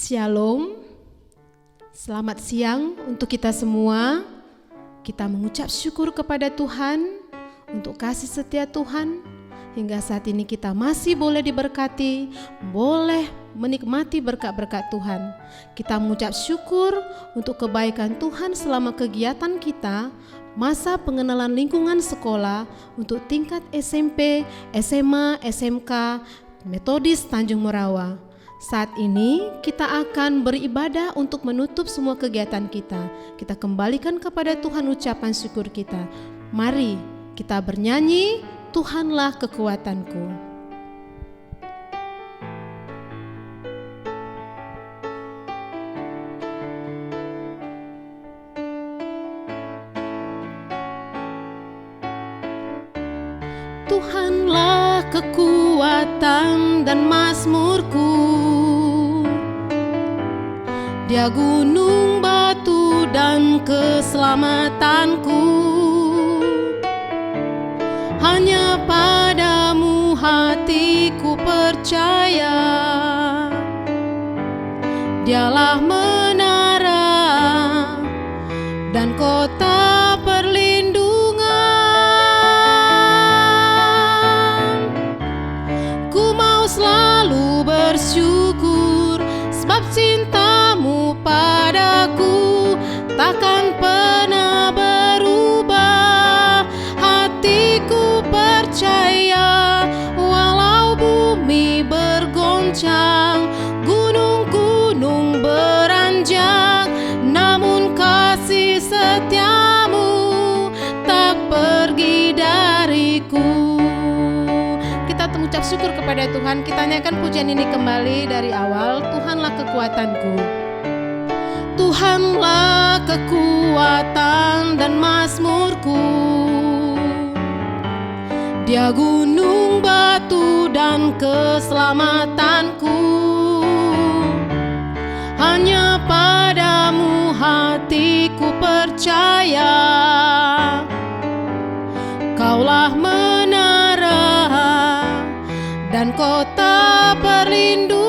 Shalom, selamat siang untuk kita semua. Kita mengucap syukur kepada Tuhan untuk kasih setia Tuhan. Hingga saat ini kita masih boleh diberkati, boleh menikmati berkat-berkat Tuhan. Kita mengucap syukur untuk kebaikan Tuhan selama kegiatan kita, masa pengenalan lingkungan sekolah untuk tingkat SMP, SMA, SMK, Metodis Tanjung Merawa. Saat ini kita akan beribadah untuk menutup semua kegiatan kita. Kita kembalikan kepada Tuhan ucapan syukur kita. Mari kita bernyanyi, Tuhanlah kekuatanku. Tuhanlah kekuatan dan mazmurku, Dia gunung batu dan keselamatanku. Hanya padamu hatiku percaya, Dialah menara dan kota perlindungan. Ku mau selalu bersyukur sebab cintamu padaku takkan pernah berubah. Hatiku percaya walau bumi bergoncang, gunung-gunung beranjak, namun kasih setiamu tak pergi dariku. Kita mengucap syukur kepada Tuhan. Kita nyanyikan pujian ini kembali dari awal. Tuhanlah kekuatanku. Tuhanlah kekuatan dan mazmurku, Dia gunung batu dan keselamatanku. Hanya padamu hatiku percaya, Kaulah menara dan kota perlindungan.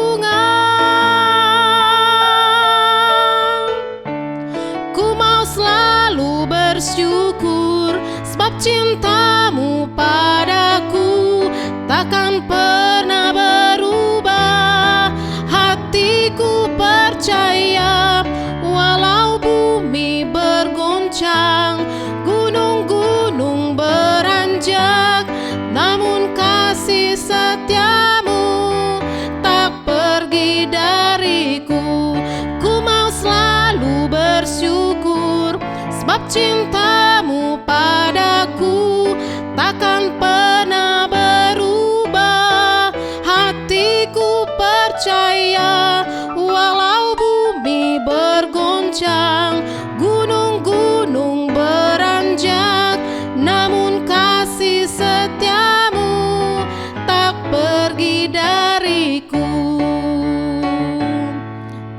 Ku mau selalu bersyukur sebab cintamu padaku takkan pernah berubah. Hatiku percaya walau bumi bergoncang, gunung-gunung beranjak, namun kasih setiamu tak pergi dariku. Ku mau selalu bersyukur sebab cintamu padaku takkan pernah berubah. Hatiku percaya walau bumi bergoncang, gunung-gunung beranjak, namun kasih setiamu tak pergi dariku.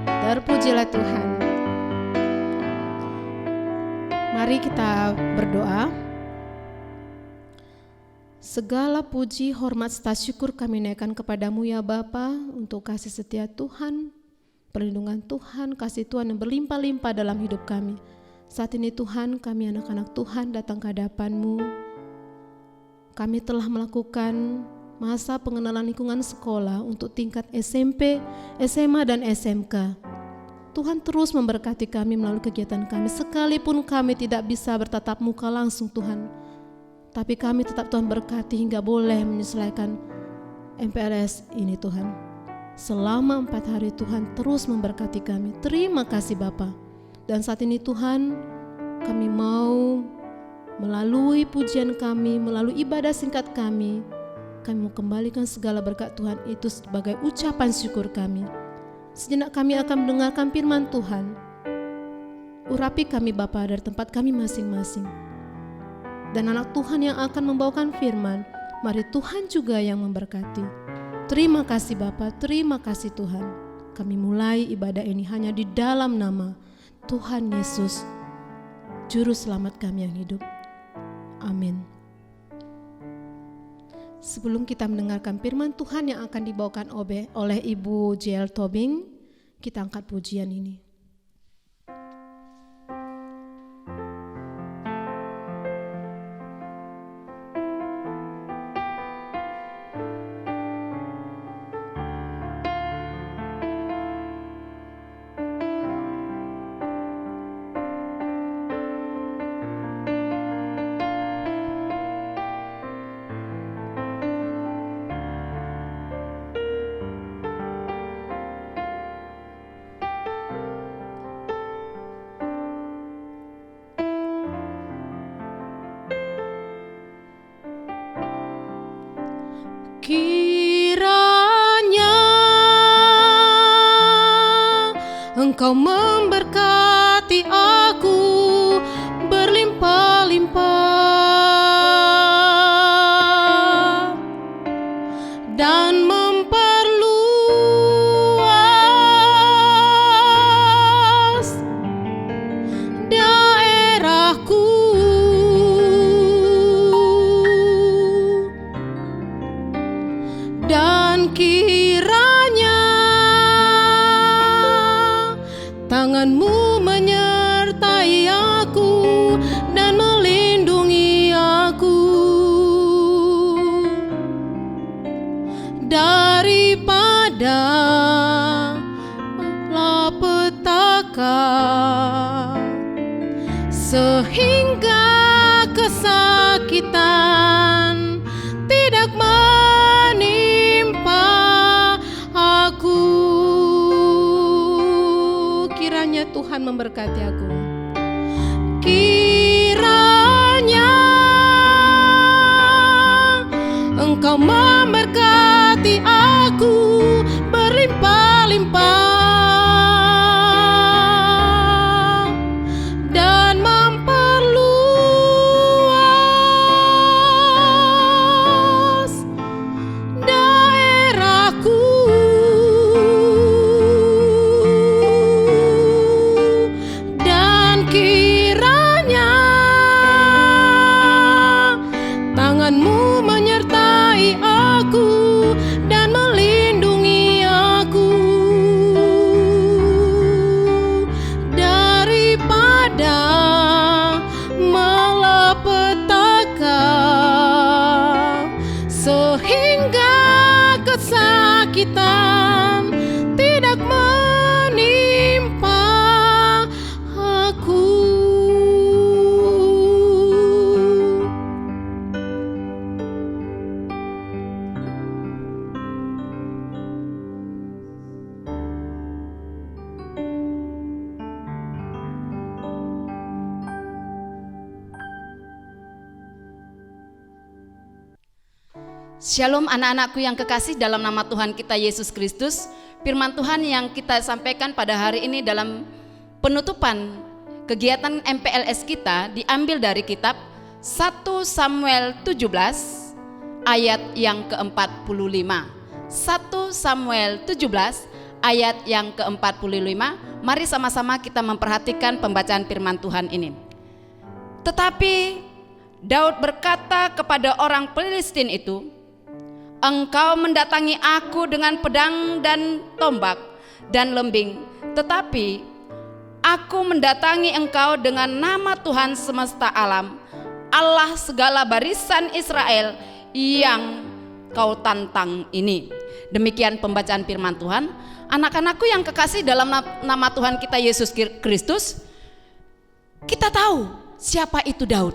Terpujilah Tuhan. Mari kita berdoa. Segala puji, hormat, serta syukur kami naikkan kepadamu ya Bapa, untuk kasih setia Tuhan, perlindungan Tuhan, kasih Tuhan yang berlimpah-limpah dalam hidup kami. Saat ini Tuhan, kami anak-anak Tuhan datang ke hadapan-Mu. Kami telah melakukan masa pengenalan lingkungan sekolah untuk tingkat SMP, SMA, dan SMK. Tuhan terus memberkati kami melalui kegiatan kami, sekalipun kami tidak bisa bertatap muka langsung Tuhan. Tapi kami tetap Tuhan berkati hingga boleh menyesuaikan MPLS ini Tuhan. Selama 4 hari Tuhan terus memberkati kami. Terima kasih Bapa. Dan saat ini Tuhan, kami mau melalui pujian kami, melalui ibadah singkat kami mau kembalikan segala berkat Tuhan itu sebagai ucapan syukur kami. Sejenak kami akan mendengarkan firman Tuhan. Urapi kami Bapa dari tempat kami masing-masing. Dan anak Tuhan yang akan membawakan firman, mari Tuhan juga yang memberkati. Terima kasih Bapa, terima kasih Tuhan. Kami mulai ibadah ini hanya di dalam nama Tuhan Yesus, Juru Selamat kami yang hidup. Amin. Sebelum kita mendengarkan firman Tuhan yang akan dibawakan oleh Ibu J.L. Tobing, Kita angkat pujian ini. Kiranya Engkau memberkati aku berlimpah-limpah dan memperluas daerahku. Dan kiranya tangan-Mu menyertai aku dan melindungi aku daripada malapetaka, sehingga kesakitan tidak menimpa aku. Kiranya Tuhan memberkati aku. Kiranya Engkau memberkati aku berlimpah-limpah dan memperluas daerahku. Dan kiranya tangan-Mu menyertai aku dan melindungi aku daripada malapetaka, sehingga kesakitan tidak menimpa aku. Shalom anak-anakku yang kekasih dalam nama Tuhan kita Yesus Kristus. Firman Tuhan yang kita sampaikan pada hari ini dalam penutupan kegiatan MPLS kita diambil dari kitab 1 Samuel 17 ayat yang ke-45. 1 Samuel 17 ayat yang ke-45. Mari sama-sama kita memperhatikan pembacaan firman Tuhan ini. Tetapi Daud berkata kepada orang Filistin itu, "Engkau mendatangi aku dengan pedang dan tombak dan lembing, tetapi aku mendatangi engkau dengan nama Tuhan semesta alam, Allah segala barisan Israel yang kau tantang ini." Demikian pembacaan firman Tuhan. Anak-anakku yang kekasih dalam nama Tuhan kita Yesus Kristus, kita tahu siapa itu Daud.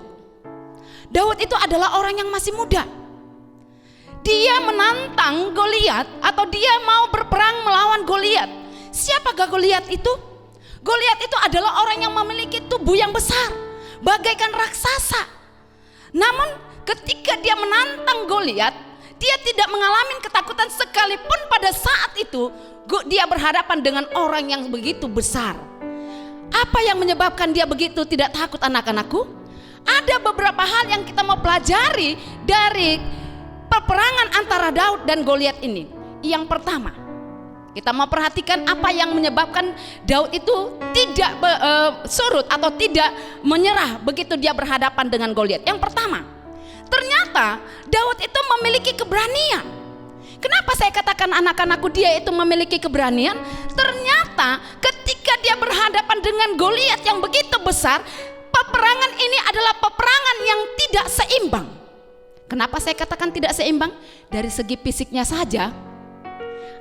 Daud itu adalah orang yang masih muda. Dia menantang Goliat, atau dia mau berperang melawan Goliat. Siapakah Goliat itu? Goliat itu adalah orang yang memiliki tubuh yang besar, bagaikan raksasa. Namun ketika dia menantang Goliat, dia tidak mengalami ketakutan sekalipun pada saat itu dia berhadapan dengan orang yang begitu besar. Apa yang menyebabkan dia begitu tidak takut, anak-anakku? Ada beberapa hal yang kita mau pelajari dari peperangan antara Daud dan Goliat ini. Yang pertama, kita mau perhatikan apa yang menyebabkan Daud itu tidak surut atau tidak menyerah begitu dia berhadapan dengan Goliat. Yang pertama, ternyata Daud itu memiliki keberanian. Kenapa saya katakan anak-anakku dia itu memiliki keberanian? Ternyata ternyata ketika dia berhadapan dengan Goliat yang begitu besar, peperangan ini adalah peperangan yang tidak seimbang. Kenapa saya katakan tidak seimbang? Dari segi fisiknya saja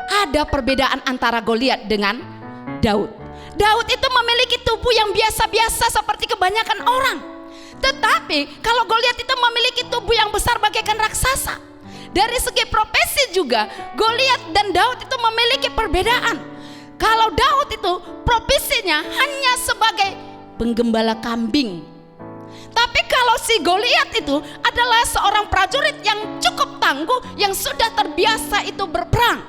ada perbedaan antara Goliat dengan Daud. Daud itu memiliki tubuh yang biasa-biasa seperti kebanyakan orang. Tetapi kalau Goliat itu memiliki tubuh yang besar bagaikan raksasa. Dari segi profesi juga Goliat dan Daud itu memiliki perbedaan. Kalau Daud itu profesinya hanya sebagai penggembala kambing. Tapi kalau si Goliat itu adalah seorang prajurit yang cukup tangguh, yang sudah terbiasa itu berperang.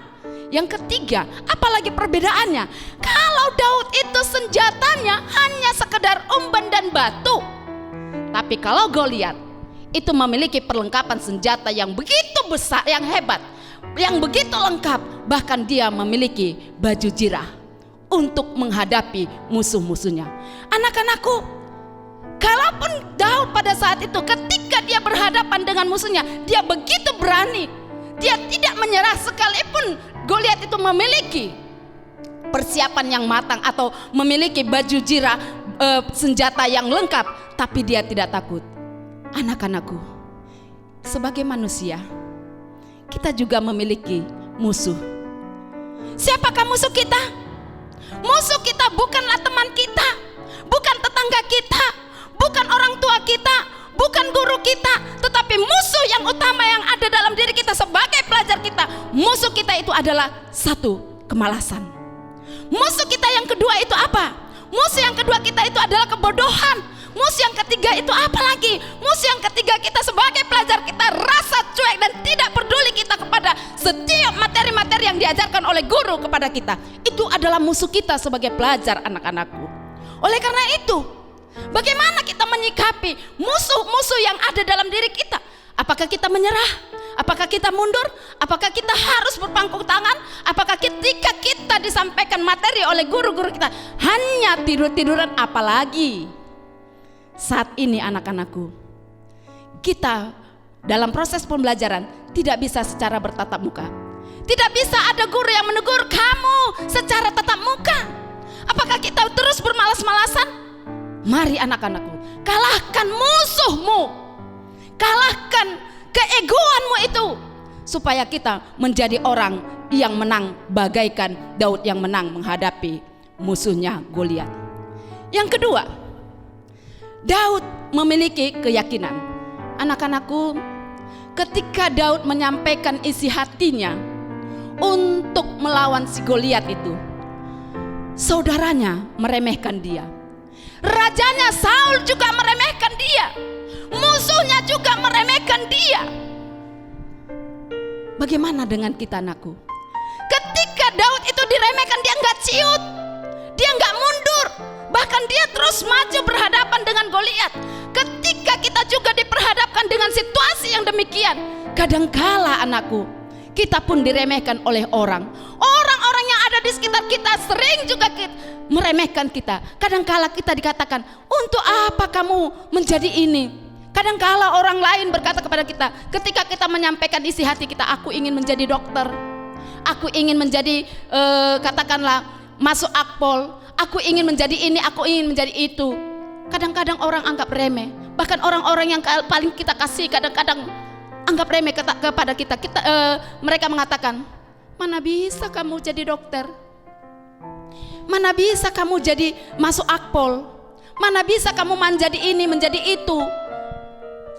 Yang ketiga, apalagi perbedaannya? Kalau Daud itu senjatanya hanya sekedar umban dan batu. Tapi kalau Goliat itu memiliki perlengkapan senjata yang begitu besar, yang hebat, yang begitu lengkap. Bahkan dia memiliki baju jirah untuk menghadapi musuh-musuhnya. Anak-anakku, kalaupun Daud pada saat itu ketika dia berhadapan dengan musuhnya, dia begitu berani. Dia tidak menyerah sekalipun Goliat itu memiliki persiapan yang matang atau memiliki baju jirah, senjata yang lengkap, tapi dia tidak takut. Anak-anakku, sebagai manusia kita juga memiliki musuh. Siapakah musuh kita? Musuh kita bukanlah teman kita, bukan tetangga kita, bukan orang tua kita, bukan guru kita, tetapi musuh yang utama yang ada dalam diri kita sebagai pelajar kita. Musuh kita itu adalah satu, kemalasan. Musuh kita yang kedua itu apa? Musuh yang kedua kita itu adalah kebodohan. Musuh yang ketiga itu apa lagi? Musuh yang ketiga kita sebagai pelajar, kita rasa cuek dan tidak peduli kita kepada setiap materi-materi yang diajarkan oleh guru kepada kita. Itu adalah musuh kita sebagai pelajar, anak-anakku. Oleh karena itu, bagaimana kita menyikapi musuh-musuh yang ada dalam diri kita? Apakah kita menyerah? Apakah kita mundur? Apakah kita harus berpangku tangan? Apakah ketika kita disampaikan materi oleh guru-guru kita hanya tidur-tiduran? Apalagi saat ini, anak-anakku, kita dalam proses pembelajaran tidak bisa secara bertatap muka. Tidak bisa ada guru yang menegur kamu secara tatap muka. Apakah kita terus bermalas-malasan? Mari anak-anakku, kalahkan musuhmu, kalahkan keegoanmu itu, supaya kita menjadi orang yang menang bagaikan Daud yang menang menghadapi musuhnya Goliat. Yang kedua, Daud memiliki keyakinan. Anak-anakku, ketika Daud menyampaikan isi hatinya untuk melawan si Goliat itu, saudaranya meremehkan dia. Rajanya Saul juga meremehkan dia. Musuhnya juga meremehkan dia. Bagaimana dengan kita, anakku? Ketika Daud itu diremehkan, dia enggak ciut, dia enggak mundur, bahkan dia terus maju berhadapan dengan Goliat. Ketika kita juga diperhadapkan dengan situasi yang demikian, kadangkala, anakku, kita pun diremehkan oleh orang. Orang-orang yang ada di sekitar kita sering juga meremehkan kita. Kadangkala kita dikatakan, untuk apa kamu menjadi ini? Kadangkala orang lain berkata kepada kita, ketika kita menyampaikan isi hati kita, aku ingin menjadi dokter, aku ingin menjadi katakanlah masuk Akpol, aku ingin menjadi ini, aku ingin menjadi itu. Kadang-kadang orang anggap remeh. Bahkan orang-orang yang paling kita kasih kadang-kadang anggap remeh kepada kita. Mereka mengatakan, mana bisa kamu jadi dokter? Mana bisa kamu jadi masuk Akpol? Mana bisa kamu menjadi ini, menjadi itu?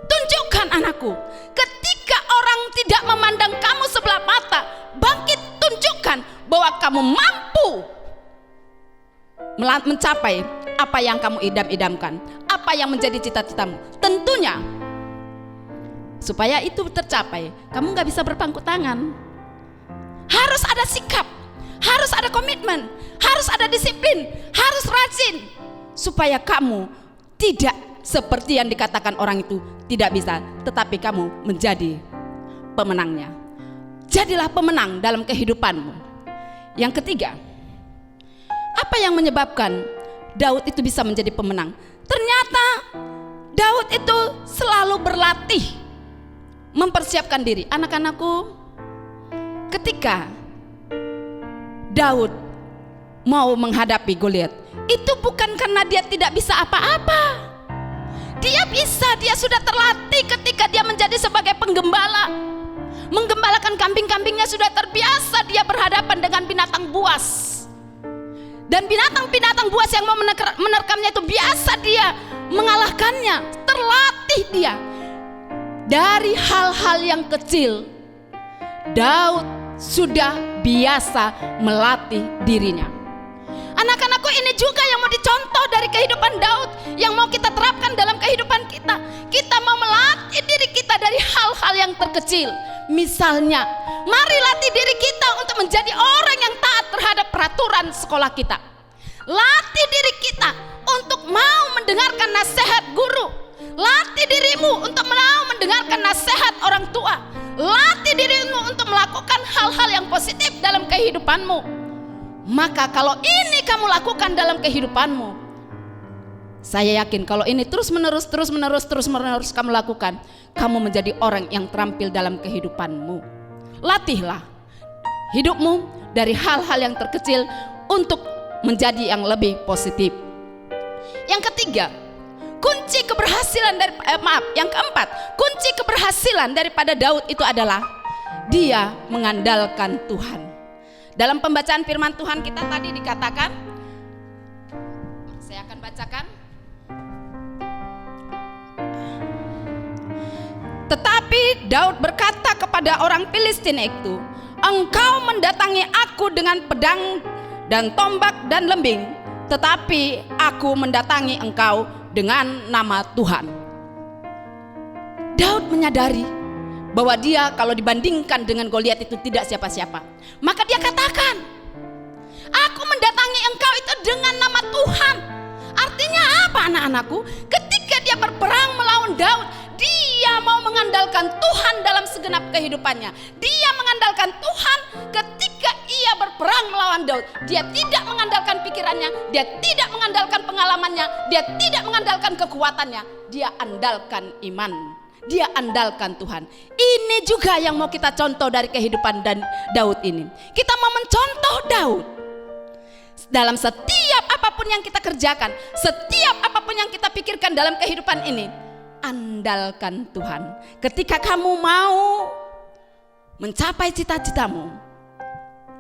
Tunjukkan, anakku, ketika orang tidak memandang kamu sebelah mata, bangkit tunjukkan bahwa kamu mampu mencapai apa yang kamu idam-idamkan, apa yang menjadi cita-citamu. Tentunya supaya itu tercapai, kamu gak bisa berpangku tangan. Harus ada sikap, harus ada komitmen, harus ada disiplin, harus rajin, supaya kamu tidak seperti yang dikatakan orang itu tidak bisa, tetapi kamu menjadi pemenangnya. Jadilah pemenang dalam kehidupanmu. Yang ketiga, apa yang menyebabkan Daud itu bisa menjadi pemenang? Ternyata Daud itu selalu berlatih, mempersiapkan diri. Anak-anakku, ketika Daud mau menghadapi Goliat, itu bukan karena dia tidak bisa apa-apa. Dia bisa, dia sudah terlatih ketika dia menjadi sebagai penggembala. Menggembalakan kambing-kambingnya sudah terbiasa dia berhadapan dengan binatang buas. Dan binatang-binatang buas yang mau menerkamnya itu biasa dia mengalahkannya. Terlatih dia. Dari hal-hal yang kecil, Daud sudah biasa melatih dirinya. Anak-anakku, ini juga yang mau dicontoh dari kehidupan Daud, yang mau kita terapkan dalam kehidupan kita. Kita mau melatih diri kita dari hal-hal yang terkecil. Misalnya, mari latih diri kita untuk menjadi orang yang taat terhadap peraturan sekolah kita. Latih diri kita untuk mau mendengarkan nasihat guru. Latih dirimu untuk mau mendengarkan nasihat orang tua. Latih dirimu untuk melakukan hal-hal yang positif dalam kehidupanmu. Maka kalau ini kamu lakukan dalam kehidupanmu, saya yakin kalau ini terus menerus kamu lakukan, kamu menjadi orang yang terampil dalam kehidupanmu. Latihlah hidupmu dari hal-hal yang terkecil untuk menjadi yang lebih positif. Yang ketiga, kunci keberhasilan yang keempat, kunci keberhasilan daripada Daud itu adalah dia mengandalkan Tuhan. Dalam pembacaan firman Tuhan kita tadi dikatakan, saya akan bacakan. Tetapi Daud berkata kepada orang Filistin itu, engkau mendatangi aku dengan pedang dan tombak dan lembing, tetapi aku mendatangi engkau dengan nama Tuhan. Daud menyadari bahwa dia kalau dibandingkan dengan Goliat itu tidak siapa-siapa. Maka dia katakan, aku mendatangi engkau itu dengan nama Tuhan. Artinya apa, anak-anakku? Ketika dia berperang melawan Daud, dia mau mengandalkan Tuhan dalam segenap kehidupannya. Dia mengandalkan Tuhan ketika ia berperang melawan Daud. Dia tidak mengandalkan pikirannya, dia tidak mengandalkan pengalamannya, dia tidak mengandalkan kekuatannya. Dia andalkan iman. Dia andalkan Tuhan. Ini juga yang mau kita contoh dari kehidupan Daud ini. Kita mau mencontoh Daud. Dalam setiap apapun yang kita kerjakan, setiap apapun yang kita pikirkan dalam kehidupan ini, andalkan Tuhan. Ketika kamu mau mencapai cita-citamu,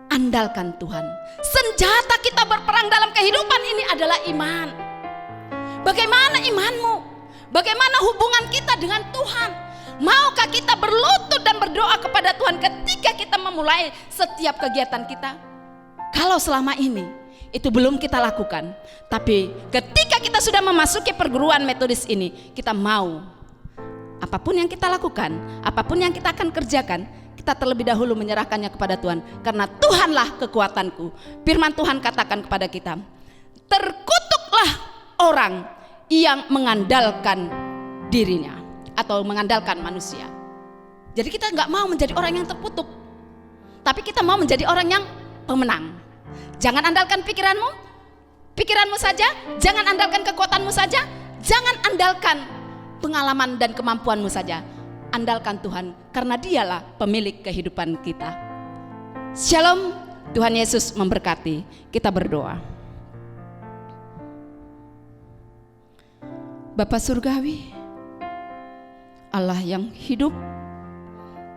andalkan Tuhan. Senjata kita berperang dalam kehidupan ini adalah iman. Bagaimana imanmu? Bagaimana hubungan kita dengan Tuhan? Maukah kita berlutut dan berdoa kepada Tuhan ketika kita memulai setiap kegiatan kita? Kalau selama ini itu belum kita lakukan, tapi ketika kita sudah memasuki perguruan metodis ini, kita mau apapun yang kita lakukan, apapun yang kita akan kerjakan, kita terlebih dahulu menyerahkannya kepada Tuhan. Karena Tuhanlah kekuatanku. Firman Tuhan katakan kepada kita, terkutuklah orang yang mengandalkan dirinya atau mengandalkan manusia. Jadi kita nggak mau menjadi orang yang terkutuk, tapi kita mau menjadi orang yang pemenang. Jangan andalkan pikiranmu saja, jangan andalkan kekuatanmu saja, jangan andalkan pengalaman dan kemampuanmu saja. Andalkan Tuhan, karena dialah pemilik kehidupan kita. Shalom, Tuhan Yesus memberkati. Kita berdoa. Bapa Surgawi, Allah yang hidup,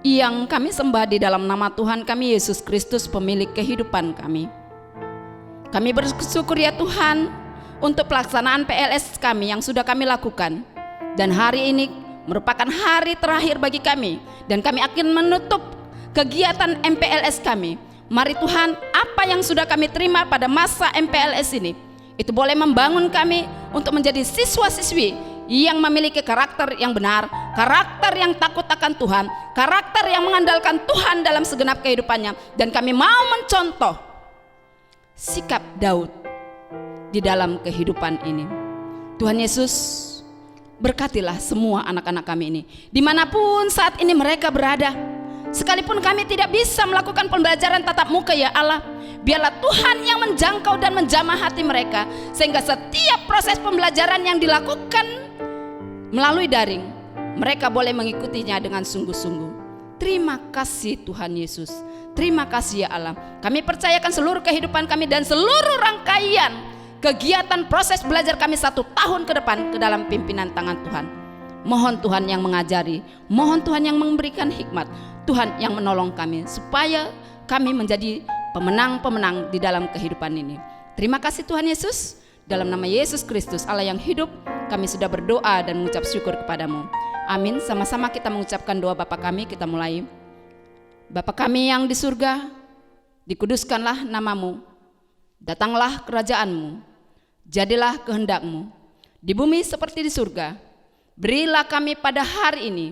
yang kami sembah di dalam nama Tuhan kami Yesus Kristus, pemilik kehidupan kami. Kami bersyukur ya Tuhan untuk pelaksanaan PLS kami yang sudah kami lakukan. Dan hari ini merupakan hari terakhir bagi kami, dan kami akan menutup kegiatan MPLS kami. Mari Tuhan, apa yang sudah kami terima pada masa MPLS ini, itu boleh membangun kami untuk menjadi siswa-siswi yang memiliki karakter yang benar, karakter yang takut akan Tuhan, karakter yang mengandalkan Tuhan dalam segenap kehidupannya. Dan kami mau mencontoh sikap Daud di dalam kehidupan ini. Tuhan Yesus, berkatilah semua anak-anak kami ini, dimanapun saat ini mereka berada. Sekalipun kami tidak bisa melakukan pembelajaran tatap muka ya Allah, biarlah Tuhan yang menjangkau dan menjamah hati mereka, sehingga setiap proses pembelajaran yang dilakukan melalui daring, mereka boleh mengikutinya dengan sungguh-sungguh. Terima kasih Tuhan Yesus. Terima kasih ya Allah. Kami percayakan seluruh kehidupan kami dan seluruh rangkaian kegiatan proses belajar kami 1 tahun ke depan ke dalam pimpinan tangan Tuhan. Mohon Tuhan yang mengajari, mohon Tuhan yang memberikan hikmat, Tuhan yang menolong kami supaya kami menjadi pemenang-pemenang di dalam kehidupan ini. Terima kasih Tuhan Yesus. Dalam nama Yesus Kristus Allah yang hidup, kami sudah berdoa dan mengucap syukur kepadamu. Amin. Sama-sama kita mengucapkan doa Bapa kami. Kita mulai. Bapa kami yang di surga, dikuduskanlah namamu, datanglah kerajaanmu, jadilah kehendakmu di bumi seperti di surga. Berilah kami pada hari ini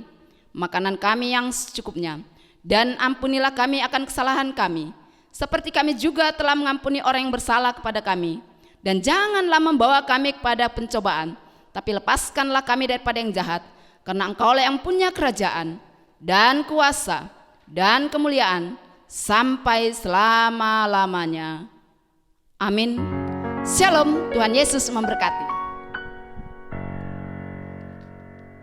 makanan kami yang secukupnya, dan ampunilah kami akan kesalahan kami, seperti kami juga telah mengampuni orang yang bersalah kepada kami. Dan janganlah membawa kami kepada pencobaan, tapi lepaskanlah kami daripada yang jahat. Karena Engkaulah yang punya kerajaan dan kuasa dan kemuliaan sampai selama-lamanya. Amin. Shalom. Tuhan Yesus memberkati.